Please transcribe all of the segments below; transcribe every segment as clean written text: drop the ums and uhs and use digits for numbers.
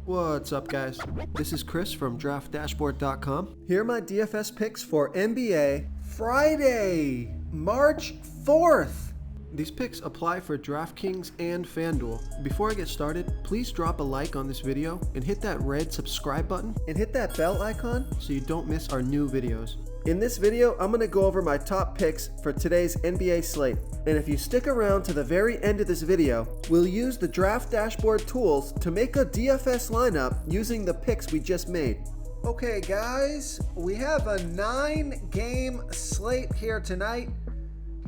What's up, guys? This is Chris from DraftDashboard.com. Here are my DFS picks for NBA Friday, March 4th. These picks apply for DraftKings and FanDuel. Before I get started, please drop a like on this video and hit that red subscribe button and hit that bell icon so you don't miss our new videos. In this video, I'm going to go over my top picks for today's NBA slate. And if you stick around to the very end of this video, we'll use the Draft Dashboard tools to make a DFS lineup using the picks we just made. Okay guys, we have a 9-game slate here tonight.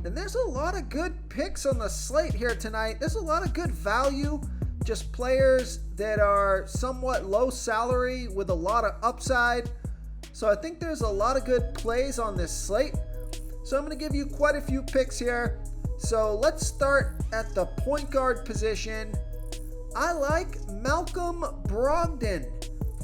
And there's a lot of good picks on the slate here tonight. There's a lot of good value, just players that are somewhat low salary with a lot of upside. So I think there's a lot of good plays on this slate. So I'm going to give you quite a few picks here. So let's start at the point guard position. I like Malcolm Brogdon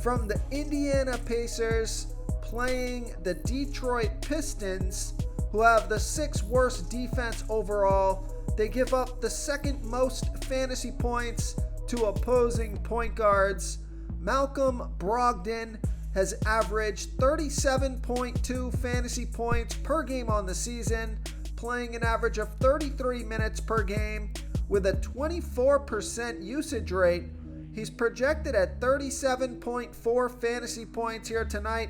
from the Indiana Pacers playing the Detroit Pistons, who have the 6th worst defense overall. They give up the 2nd most fantasy points to opposing point guards. Malcolm Brogdon has averaged 37.2 fantasy points per game on the season, playing an average of 33 minutes per game with a 24% usage rate. He's projected at 37.4 fantasy points here tonight.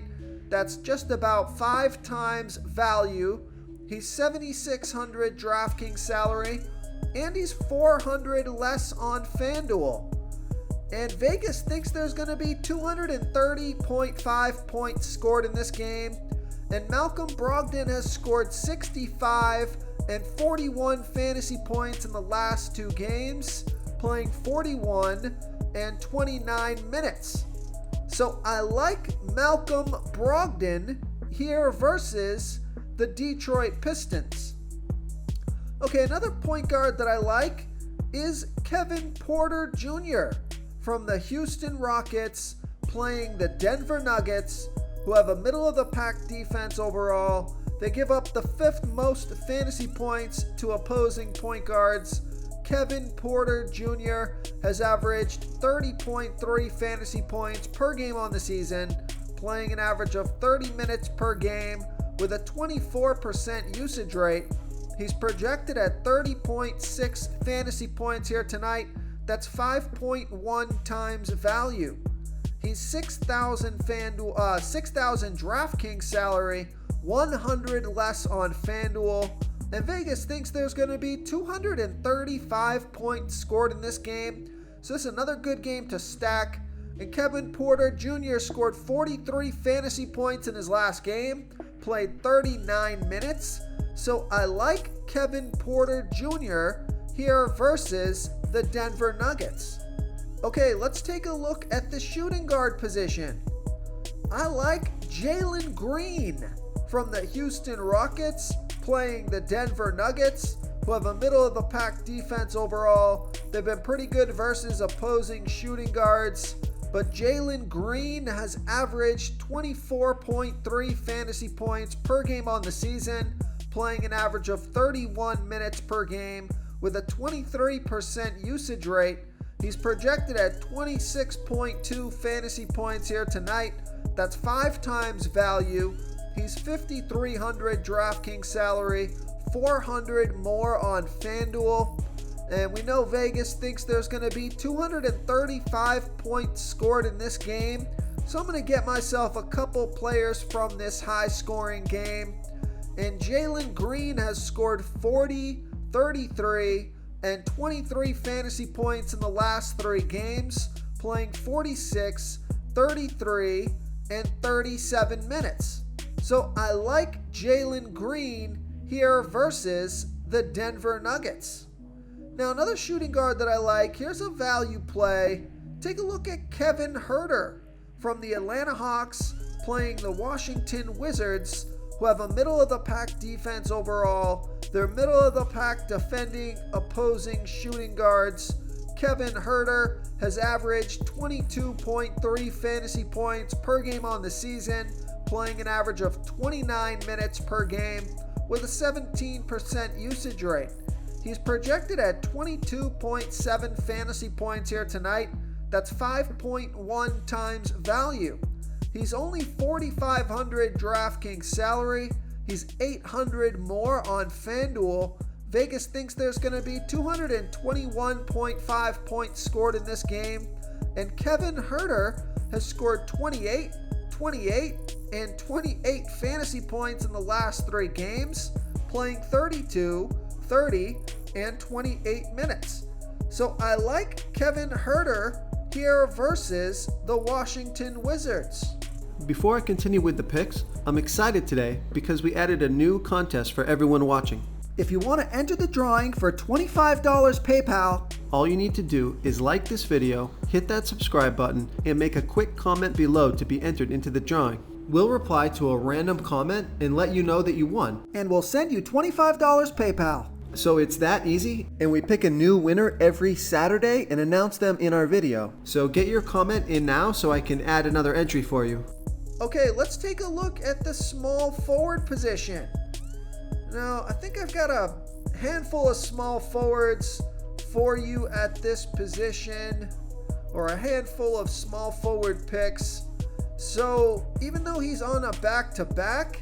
That's just about 5 times value. He's 7,600 DraftKings salary, and he's 400 less on FanDuel. And Vegas thinks there's going to be 230.5 points scored in this game. And Malcolm Brogdon has scored 65 and 41 fantasy points in the last 2 games, playing 41 and 29 minutes. So I like Malcolm Brogdon here versus the Detroit Pistons. Okay, another point guard that I like is Kevin Porter Jr. from the Houston Rockets playing the Denver Nuggets, who have a middle-of-the-pack defense overall. They give up the 5th most fantasy points to opposing point guards. Kevin Porter Jr. has averaged 30.3 fantasy points per game on the season, playing an average of 30 minutes per game with a 24% usage rate. He's projected at 30.6 fantasy points here tonight. That's 5.1 times value. He's 6,000 DraftKings salary, 100 less on FanDuel. And Vegas thinks there's going to be 235 points scored in this game. So this is another good game to stack. And Kevin Porter Jr. scored 43 fantasy points in his last game, played 39 minutes. So I like Kevin Porter Jr. here versus the Denver Nuggets. Okay, let's take a look at the shooting guard position. I like Jalen Green from the Houston Rockets playing the Denver Nuggets, who have a middle-of-the-pack defense overall. They've been pretty good versus opposing shooting guards, but Jalen Green has averaged 24.3 fantasy points per game on the season, playing an average of 31 minutes per game with a 23% usage rate. He's projected at 26.2 fantasy points here tonight. That's 5 times value. He's 5,300 DraftKings salary, 400 more on FanDuel. And we know Vegas thinks there's going to be 235 points scored in this game. So I'm going to get myself a couple players from this high-scoring game. And Jalen Green has scored 40, 33, and 23 fantasy points in the last 3 games, playing 46, 33, and 37 minutes. So I like Jalen Green here versus the Denver Nuggets. Now another shooting guard that I like, here's a value play. Take a look at Kevin Huerter from the Atlanta Hawks playing the Washington Wizards, who have a middle-of-the-pack defense overall. They're middle-of-the-pack defending opposing shooting guards. Kevin Huerter has averaged 22.3 fantasy points per game on the season, playing an average of 29 minutes per game with a 17% usage rate. He's projected at 22.7 fantasy points here tonight. That's 5.1 times value. He's only $4,500 DraftKings salary. He's $800 more on FanDuel. Vegas thinks there's going to be 221.5 points scored in this game. And Kevin Huerter has scored 28, 28, and 28 fantasy points in the last 3 games, playing 32, 30, and 28 minutes. So I like Kevin Huerter here versus the Washington Wizards. Before I continue with the picks, I'm excited today because we added a new contest for everyone watching. If you want to enter the drawing for $25 PayPal, all you need to do is like this video, hit that subscribe button, and make a quick comment below to be entered into the drawing. We'll reply to a random comment and let you know that you won. And we'll send you $25 PayPal. So it's that easy, and we pick a new winner every Saturday and announce them in our video. So get your comment in now so I can add another entry for you. Okay, let's take a look at the small forward position. Now, I think I've got a handful of small forwards for you at this position, or a handful of small forward picks. So even though he's on a back-to-back,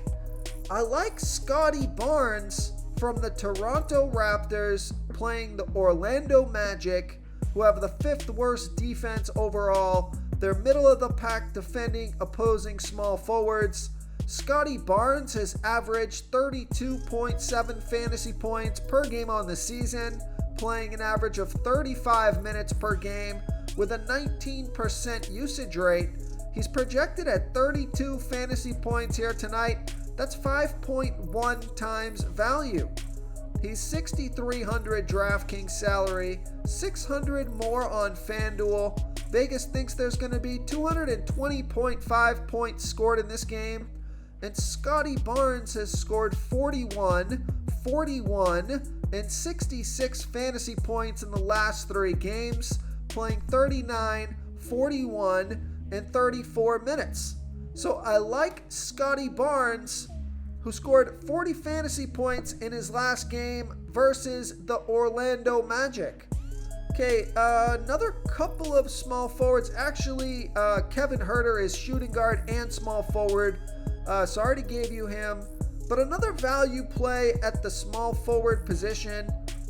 I like Scottie Barnes from the Toronto Raptors playing the Orlando Magic, who have the 5th worst defense overall. They're middle of the pack defending opposing small forwards. Scottie Barnes has averaged 32.7 fantasy points per game on the season, playing an average of 35 minutes per game with a 19% usage rate. He's projected at 32 fantasy points here tonight. That's 5.1 times value. He's $6,300 DraftKings salary, $600 more on FanDuel. Vegas thinks there's going to be 220.5 points scored in this game. And Scottie Barnes has scored 41, 41, and 66 fantasy points in the last 3 games, playing 39, 41, and 34 minutes. So I like Scottie Barnes, who scored 40 fantasy points in his last game versus the Orlando Magic. Okay, another couple of small forwards. Actually, Kevin Huerter is shooting guard and small forward. So I already gave you him. But another value play at the small forward position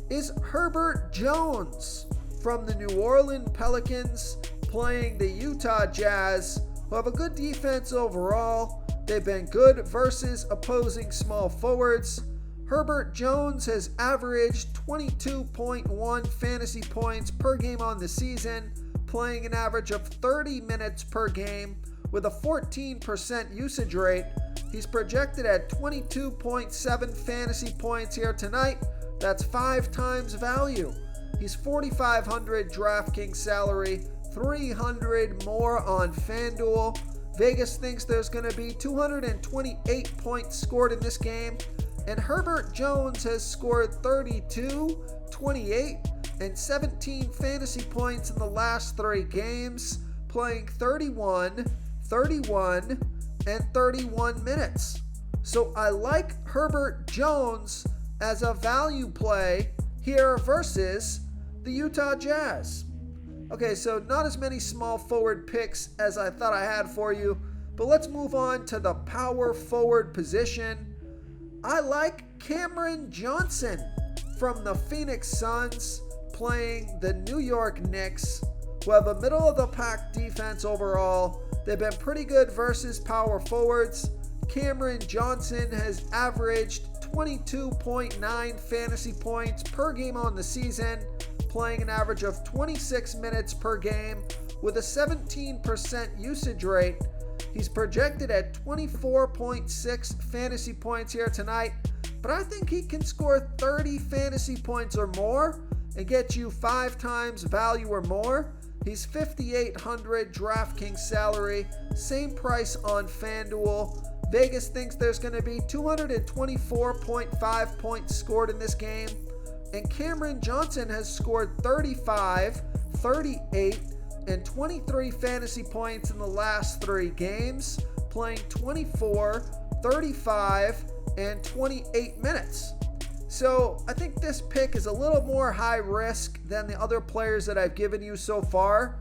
is Herbert Jones from the New Orleans Pelicans playing the Utah Jazz, who have a good defense overall. They've been good versus opposing small forwards. Herbert Jones has averaged 22.1 fantasy points per game on the season, playing an average of 30 minutes per game with a 14% usage rate. He's projected at 22.7 fantasy points here tonight. That's 5 times value. He's $4,500 DraftKings salary, $300 more on FanDuel. Vegas thinks there's going to be 228 points scored in this game. And Herbert Jones has scored 32, 28, and 17 fantasy points in the last 3 games, playing 31, 31, and 31 minutes. So I like Herbert Jones as a value play here versus the Utah Jazz. Okay, so not as many small forward picks as I thought I had for you, but let's move on to the power forward position. I like Cameron Johnson from the Phoenix Suns playing the New York Knicks, who have a middle-of-the-pack defense overall. They've been pretty good versus power forwards. Cameron Johnson has averaged 22.9 fantasy points per game on the season, playing an average of 26 minutes per game with a 17% usage rate. He's projected at 24.6 fantasy points here tonight, but I think he can score 30 fantasy points or more and get you 5 times value or more. He's $5,800 DraftKings salary, same price on FanDuel. Vegas thinks there's going to be 224.5 points scored in this game, and Cameron Johnson has scored 35, 38, and 23 fantasy points in the last 3 games, playing 24, 35, and 28 minutes. So I think this pick is a little more high risk than the other players that I've given you so far,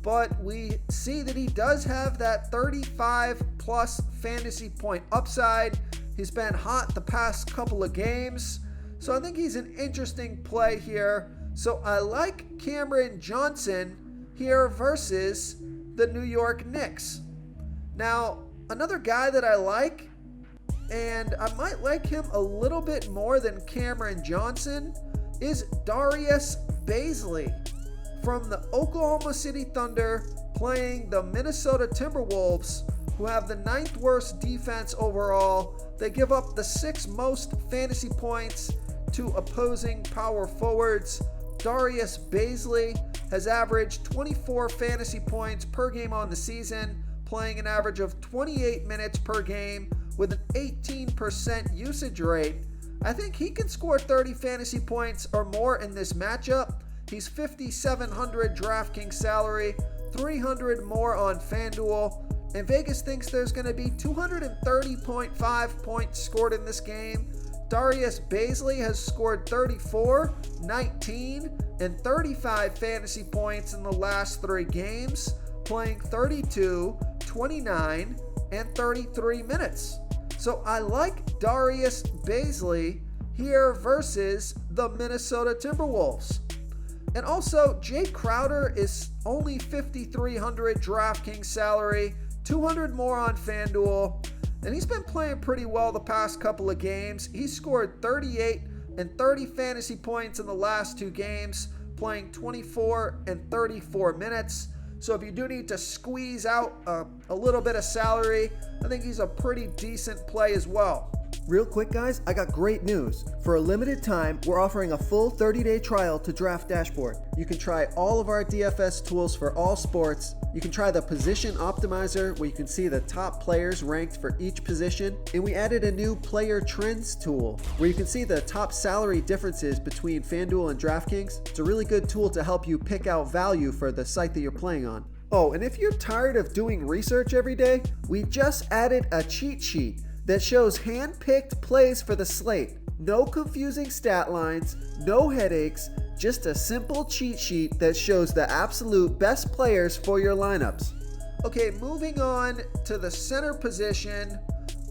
but we see that he does have that 35 plus fantasy point upside. He's been hot the past couple of games, so I think he's an interesting play here. So I like Cameron Johnson here versus the New York Knicks. Now, another guy that I like, and I might like him a little bit more than Cameron Johnson, is Darius Bazley from the Oklahoma City Thunder playing the Minnesota Timberwolves, who have the 9th worst defense overall. They give up the 6th most fantasy points to opposing power forwards. Darius Bazley has averaged 24 fantasy points per game on the season, playing an average of 28 minutes per game with an 18% usage rate. I think he can score 30 fantasy points or more in this matchup. He's 5,700 DraftKings salary, 300 more on FanDuel, and Vegas thinks there's going to be 230.5 points scored in this game. Darius Bazley has scored 34, 19, and 35 fantasy points in the last 3 games, playing 32, 29, and 33 minutes. So I like Darius Bazley here versus the Minnesota Timberwolves. And also, Jay Crowder is only 5,300 DraftKings salary, 200 more on FanDuel, and he's been playing pretty well the past couple of games. He scored 38 and 30 fantasy points in the last 2 games, playing 24 and 34 minutes. So if you do need to squeeze out a little bit of salary, I think he's a pretty decent play as well. Real quick, guys, I got great news. For a limited time, we're offering a full 30-day trial to Draft Dashboard. You can try all of our DFS tools for all sports. You can try the Position Optimizer, where you can see the top players ranked for each position. And we added a new Player Trends tool, where you can see the top salary differences between FanDuel and DraftKings. It's a really good tool to help you pick out value for the site that you're playing on. Oh, and if you're tired of doing research every day, we just added a cheat sheet that shows hand-picked plays for the slate. No confusing stat lines, no headaches, just a simple cheat sheet that shows the absolute best players for your lineups. Okay, moving on to the center position,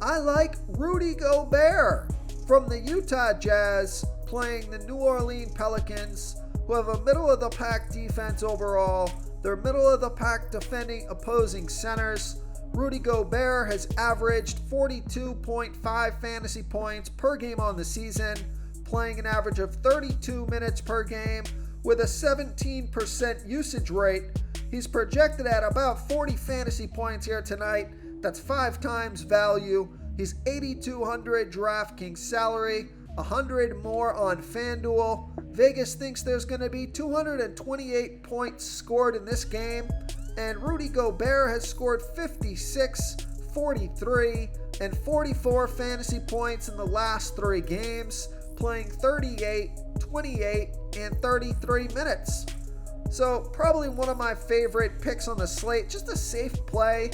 I like Rudy Gobert from the Utah Jazz playing the New Orleans Pelicans, who have a middle-of-the-pack defense overall. They're middle-of-the-pack defending opposing centers. Rudy Gobert has averaged 42.5 fantasy points per game on the season, playing an average of 32 minutes per game with a 17% usage rate. He's projected at about 40 fantasy points here tonight. That's 5 times value. He's 8,200 DraftKings salary, 100 more on FanDuel. Vegas thinks there's going to be 228 points scored in this game. And Rudy Gobert has scored 56, 43, and 44 fantasy points in the last 3 games, playing 38, 28, and 33 minutes. So probably one of my favorite picks on the slate, just a safe play.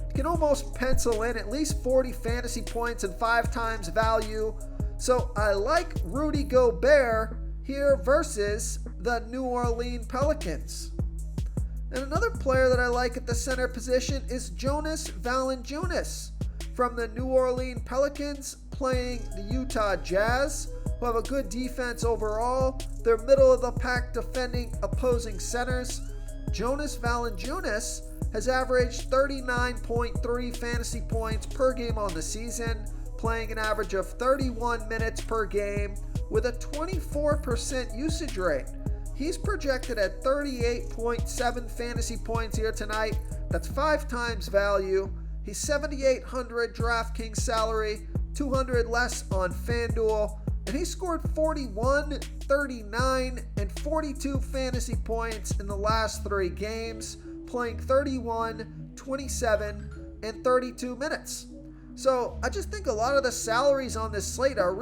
You can almost pencil in at least 40 fantasy points and 5 times value. So I like Rudy Gobert here versus the New Orleans Pelicans. And another player that I like at the center position is Jonas Valanciunas from the New Orleans Pelicans playing the Utah Jazz, who have a good defense overall. They're middle of the pack defending opposing centers. Jonas Valanciunas has averaged 39.3 fantasy points per game on the season, playing an average of 31 minutes per game with a 24% usage rate. He's projected at 38.7 fantasy points here tonight. That's 5 times value. He's 7,800 DraftKings salary, 200 less on FanDuel, and he scored 41, 39, and 42 fantasy points in the last 3 games, playing 31, 27, and 32 minutes. So I just think a lot of the salaries on this slate are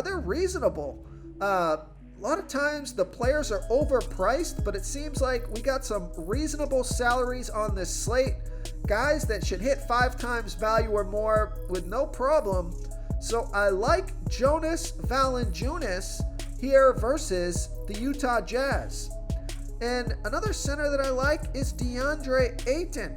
they reasonable? A lot of times the players are overpriced, but it seems like we got some reasonable salaries on this slate. Guys that should hit 5 times value or more with no problem. So I like Jonas Valanciunas here versus the Utah Jazz. And another center that I like is Deandre Ayton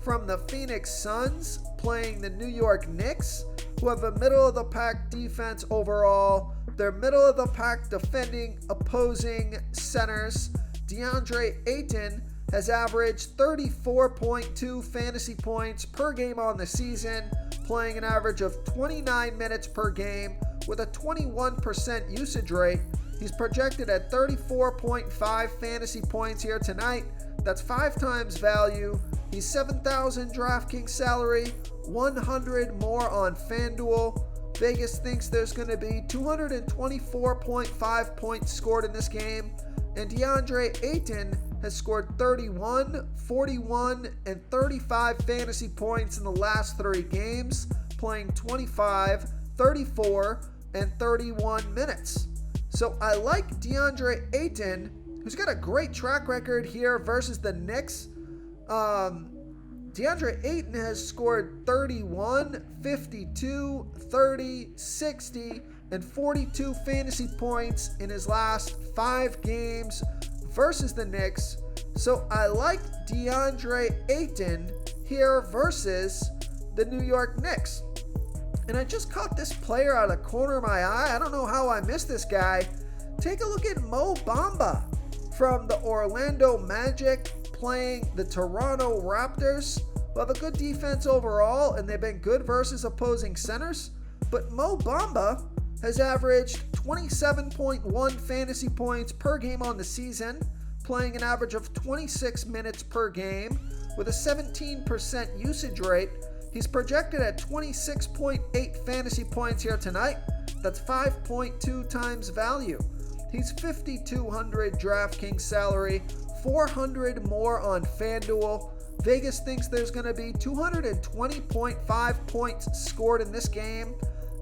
from the Phoenix Suns, playing the New York Knicks, who have a middle-of-the-pack defense overall. They're middle-of-the-pack defending opposing centers. Deandre Ayton has averaged 34.2 fantasy points per game on the season, playing an average of 29 minutes per game with a 21% usage rate. He's projected at 34.5 fantasy points here tonight. That's 5 times value. He's 7,000 DraftKings salary, 100 more on FanDuel. Vegas thinks there's going to be 224.5 points scored in this game. And Deandre Ayton has scored 31, 41, and 35 fantasy points in the last 3 games, playing 25, 34, and 31 minutes. So I like Deandre Ayton, who's got a great track record here versus the Knicks. Deandre Ayton has scored 31, 52, 30, 60, and 42 fantasy points in his last 5 games versus the Knicks. So I like Deandre Ayton here versus the New York Knicks. And I just caught this player out of the corner of my eye. I don't know how I missed this guy. Take a look at Mo Bamba from the Orlando Magic, playing the Toronto Raptors, who have a good defense overall, and they've been good versus opposing centers. But Mo Bamba has averaged 27.1 fantasy points per game on the season, playing an average of 26 minutes per game with a 17% usage rate. He's projected at 26.8 fantasy points here tonight. That's 5.2 times value. He's 5,200 DraftKings salary, 400 more on FanDuel. Vegas thinks there's going to be 220.5 points scored in this game.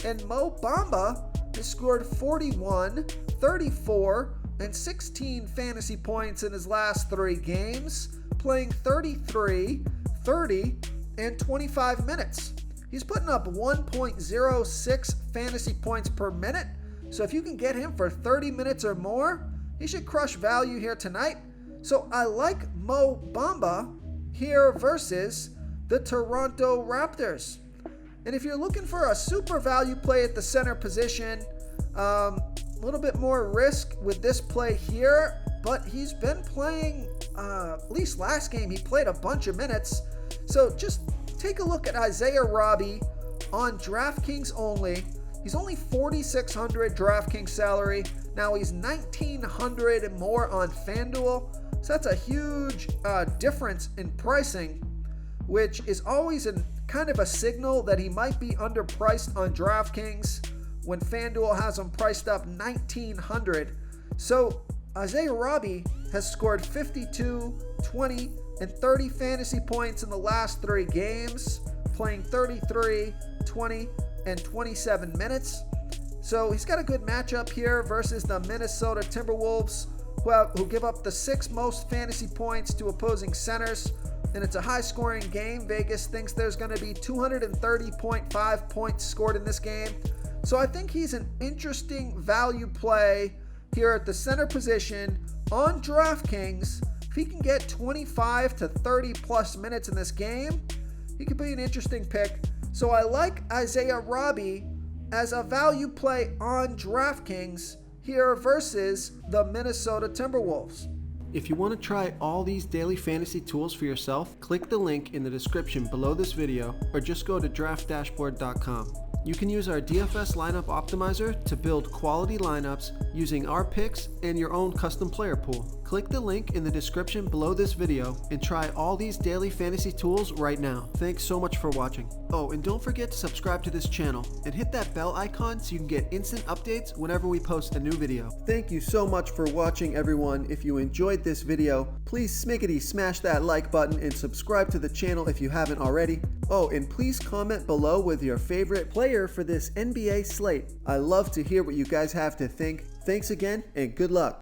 And Mo Bamba has scored 41, 34, and 16 fantasy points in his last 3 games, playing 33, 30, and 25 minutes. He's putting up 1.06 fantasy points per minute. So if you can get him for 30 minutes or more, he should crush value here tonight. So I like Mo Bamba here versus the Toronto Raptors. And if you're looking for a super value play at the center position, a little bit more risk with this play here, but he's been playing, at least last game, he played a bunch of minutes. So just take a look at Isaiah Roby on DraftKings only. He's only 4,600 DraftKings salary. Now he's 1,900 more on FanDuel. So that's a huge difference in pricing, which is always kind of a signal that he might be underpriced on DraftKings when FanDuel has him priced up 1,900. So Isaiah Roby has scored 52, 20, and 30 fantasy points in the last 3 games, playing 33, 20, and 27 minutes. So he's got a good matchup here versus the Minnesota Timberwolves, who give up the 6th most fantasy points to opposing centers. And it's a high-scoring game. Vegas thinks there's going to be 230.5 points scored in this game. So I think he's an interesting value play here at the center position on DraftKings. If he can get 25 to 30 plus minutes in this game, he could be an interesting pick. So I like Isaiah Roby as a value play on DraftKings here versus the Minnesota Timberwolves. If you want to try all these daily fantasy tools for yourself, click the link in the description below this video or just go to draftdashboard.com. You can use our DFS lineup optimizer to build quality lineups using our picks and your own custom player pool. Click the link in the description below this video and try all these daily fantasy tools right now. Thanks so much for watching. Oh, and don't forget to subscribe to this channel and hit that bell icon so you can get instant updates whenever we post a new video. Thank you so much for watching, everyone. If you enjoyed this video, please smiggity smash that like button and subscribe to the channel if you haven't already. Oh, and please comment below with your favorite player for this NBA slate. I love to hear what you guys have to think. Thanks again, and good luck.